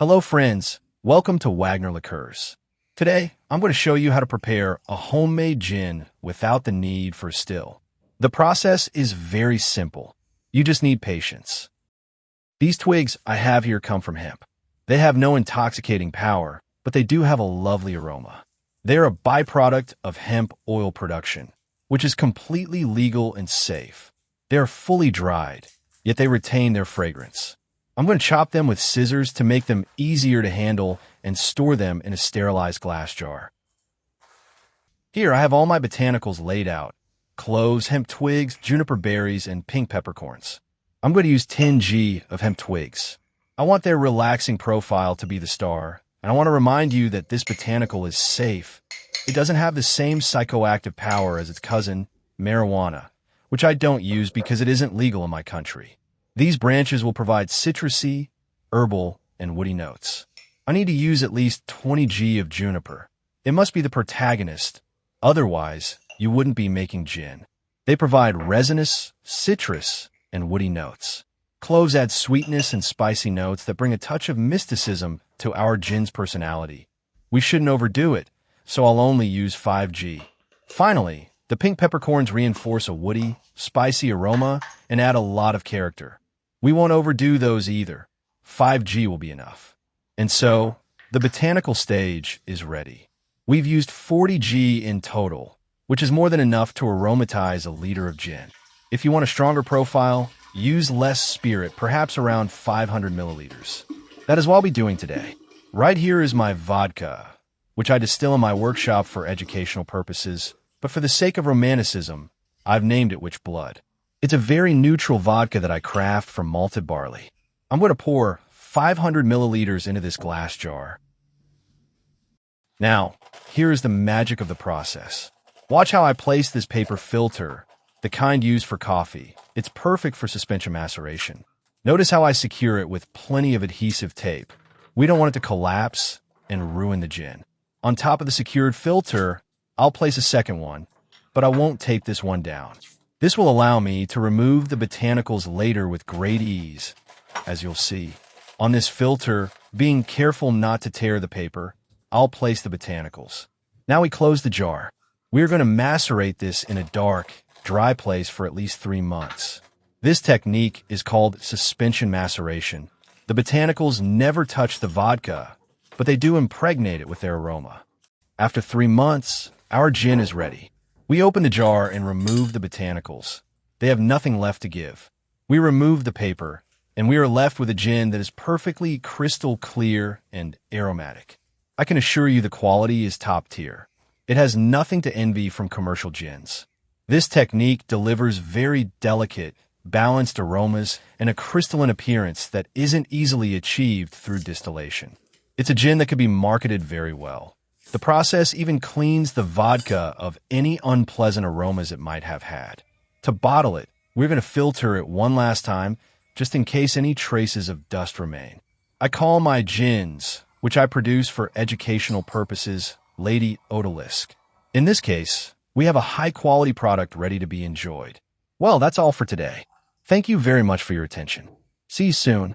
Hello friends, welcome to Wagner Liqueurs. Today, I'm going to show you how to prepare a homemade gin without the need for a still. The process is very simple. You just need patience. These twigs I have here come from hemp. They have no intoxicating power, but they do have a lovely aroma. They're a byproduct of hemp oil production, which is completely legal and safe. They are fully dried, yet they retain their fragrance. I'm going to chop them with scissors to make them easier to handle and store them in a sterilized glass jar. Here I have all my botanicals laid out: cloves, hemp twigs, juniper berries, and pink peppercorns. I'm going to use 10 of hemp twigs. I want their relaxing profile to be the star, and I want to remind you that this botanical is safe. It doesn't have the same psychoactive power as its cousin, marijuana, which I don't use because it isn't legal in my country. These branches will provide citrusy, herbal, and woody notes. I need to use at least 20 of juniper. It must be the protagonist, otherwise you wouldn't be making gin. They provide resinous, citrus, and woody notes. Cloves add sweetness and spicy notes that bring a touch of mysticism to our gin's personality. We shouldn't overdo it, so I'll only use 5 Finally, the pink peppercorns reinforce a woody, spicy aroma and add a lot of character. We won't overdo those either. 5 will be enough. And so, the botanical stage is ready. We've used 40 in total, which is more than enough to aromatize a liter of gin. If you want a stronger profile, use less spirit, perhaps around 500 milliliters. That is what I'll be doing today. Right here is my vodka, which I distill in my workshop for educational purposes, but for the sake of romanticism, I've named it Witch Blood. It's a very neutral vodka that I craft from malted barley. I'm going to pour 500 milliliters into this glass jar. Now, here is the magic of the process. Watch how I place this paper filter, the kind used for coffee. It's perfect for suspension maceration. Notice how I secure it with plenty of adhesive tape. We don't want it to collapse and ruin the gin. On top of the secured filter, I'll place a second one, but I won't tape this one down. This will allow me to remove the botanicals later with great ease, as you'll see. On this filter, being careful not to tear the paper, I'll place the botanicals. Now we close the jar. We are going to macerate this in a dark, dry place for at least 3 months. This technique is called suspension maceration. The botanicals never touch the vodka, but they do impregnate it with their aroma. After 3 months, our gin is ready. We open the jar and remove the botanicals. They have nothing left to give. We remove the paper, and we are left with a gin that is perfectly crystal clear and aromatic. I can assure you the quality is top tier. It has nothing to envy from commercial gins. This technique delivers very delicate, balanced aromas and a crystalline appearance that isn't easily achieved through distillation. It's a gin that can be marketed very well. The process even cleans the vodka of any unpleasant aromas it might have had. To bottle it, we're going to filter it one last time, just in case any traces of dust remain. I call my gins, which I produce for educational purposes, Lady Odalisque. In this case, we have a high-quality product ready to be enjoyed. Well, that's all for today. Thank you very much for your attention. See you soon.